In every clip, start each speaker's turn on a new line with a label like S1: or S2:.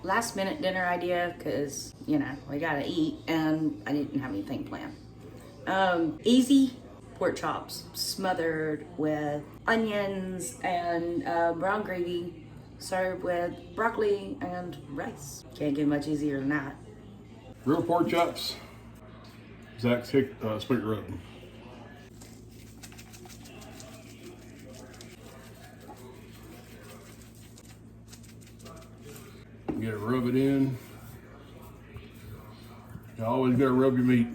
S1: Last minute dinner idea, because, you know, we gotta eat and I didn't have anything planned. Easy pork chops smothered with onions and brown gravy, served with broccoli and rice. Can't get much easier than that.
S2: Grilled pork chops, Zach's split rub. You gotta rub it in. You always gotta rub your meat.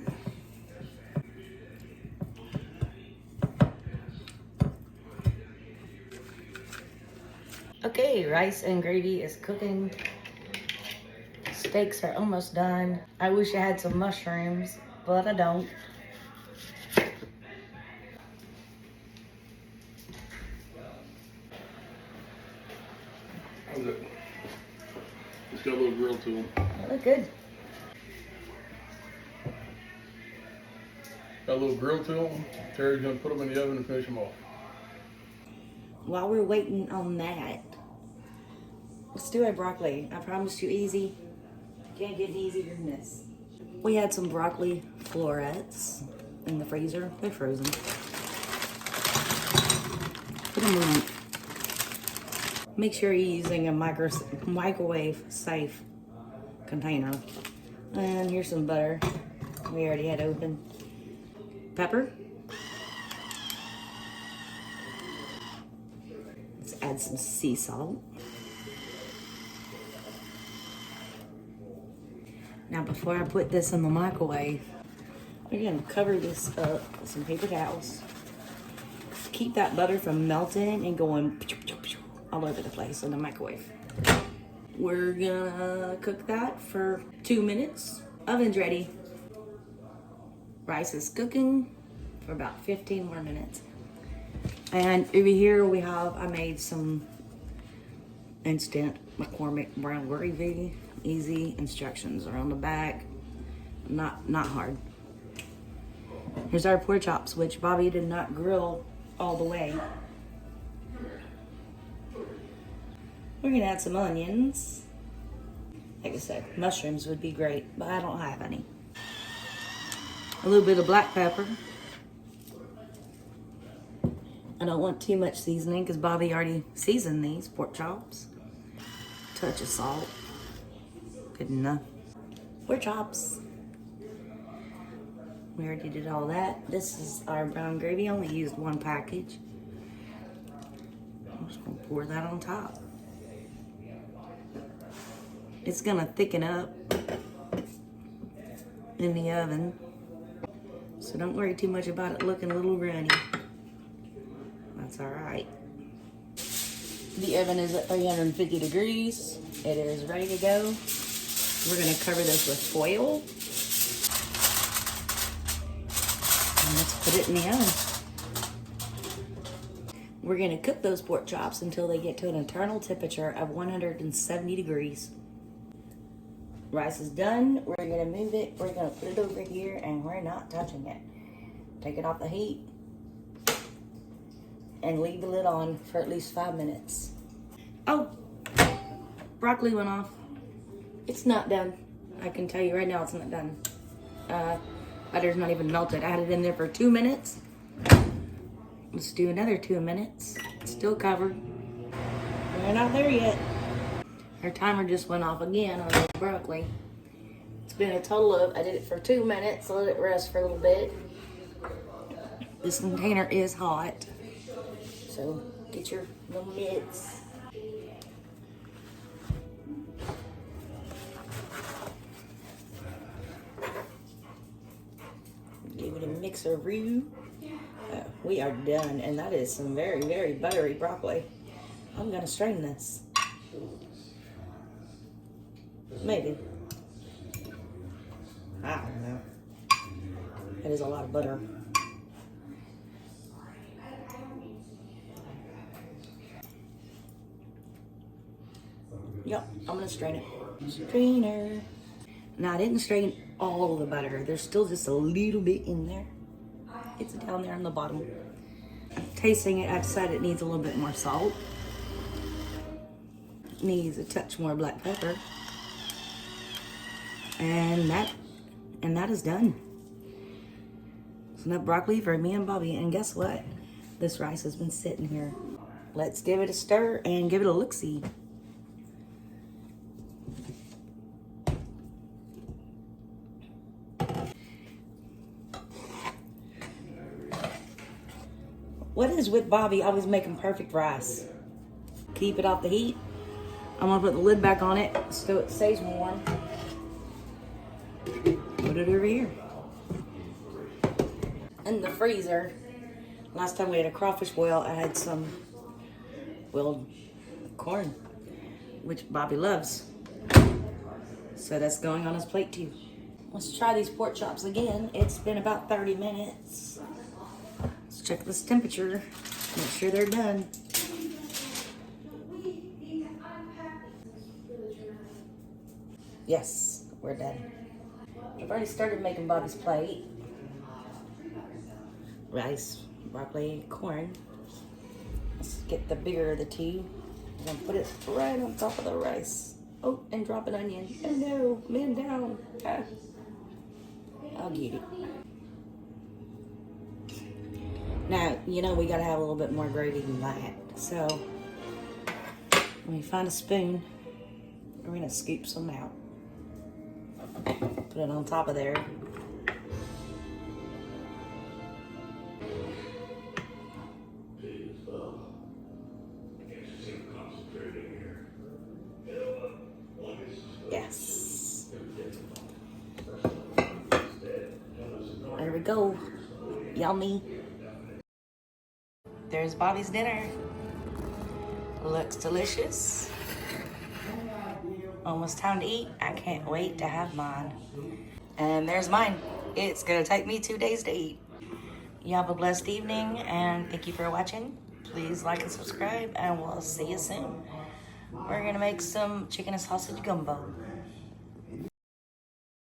S1: Okay, rice and gravy is cooking. Steaks are almost done. I wish I had some mushrooms, but I don't.
S2: How's it? It's got a little grill to them.
S1: They look good.
S2: Got a little grill to them. Terry's gonna put them in the oven and finish them off.
S1: While we're waiting on that, let's do our broccoli. I promised you easy. Can't get easier than this. We had some broccoli florets in the freezer. They're frozen. Put them in. Make sure you're using a microwave safe container. And here's some butter. We already had open. Pepper. Let's add some sea salt. Now before I put this in the microwave, we're gonna cover this up with some paper towels. Keep that butter from melting and going all over the place in the microwave. We're gonna cook that for 2 minutes. Oven's ready. Rice is cooking for about 15 more minutes. And over here I made some instant McCormick brown gravy. Easy instructions are on the back. Not hard. Here's our pork chops, which Bobby did not grill all the way. We're gonna add some onions. Like I said, mushrooms would be great, but I don't have any. A little bit of black pepper. I don't want too much seasoning because Bobby already seasoned these pork chops. Touch of salt. Good enough. Pork chops. We already did all that. This is our brown gravy. I only used 1 package. I'm just gonna pour that on top. It's gonna thicken up in the oven. So don't worry too much about it looking a little runny. That's all right. The oven is at 350 degrees. It is ready to go. We're gonna cover this with foil. And let's put it in the oven. We're gonna cook those pork chops until they get to an internal temperature of 170 degrees. Rice is done. We're gonna move it. We're gonna put it over here and we're not touching it. Take it off the heat and leave the lid on for at least 5 minutes. Oh, broccoli went off. It's not done. I can tell you right now it's not done. Butter's not even melted. I had it in there for 2 minutes. Let's do another 2 minutes. It's still covered. We're not there yet. Our timer just went off again on the broccoli. It's been a total of, I did it for 2 minutes, let it rest for a little bit. This container is hot. So get your little mitts. Give it a mixer-oo. We are done, and that is some very, very buttery broccoli. I'm gonna strain this. Maybe. I don't know. That is a lot of butter. Yep, I'm gonna strain it. Strainer. Now, I didn't strain all the butter. There's still just a little bit in there. It's down there on the bottom. Tasting it, I decided it needs a little bit more salt. Needs a touch more black pepper. And that is done. It's enough broccoli for me and Bobby. And guess what? This rice has been sitting here. Let's give it a stir and give it a look-see. What is with Bobby always making perfect rice? Keep it off the heat. I'm gonna put the lid back on it so it stays warm. Put it over here. In the freezer, last time we had a crawfish boil, I had some boiled corn, which Bobby loves. So that's going on his plate too. Let's try these pork chops again. It's been about 30 minutes. Let's check this temperature, make sure they're done. Yes, we're done. I've already started making Bobby's plate. Rice, broccoli, corn. Let's get the bigger of the two. I'm gonna put it right on top of the rice. Oh, and drop an onion. Oh no, man down. Ah. I'll get it. Now, you know we gotta have a little bit more gravy than that. So, let me find a spoon. We're gonna scoop some out. Put it on top of there. Yes. There we go. Yummy. There's Bobby's dinner. Looks delicious. Almost time to eat. I can't wait to have mine. And there's mine. It's gonna take me 2 days to eat. You have a blessed evening and thank you for watching. Please like and subscribe and we'll see you soon. We're gonna make some chicken and sausage gumbo.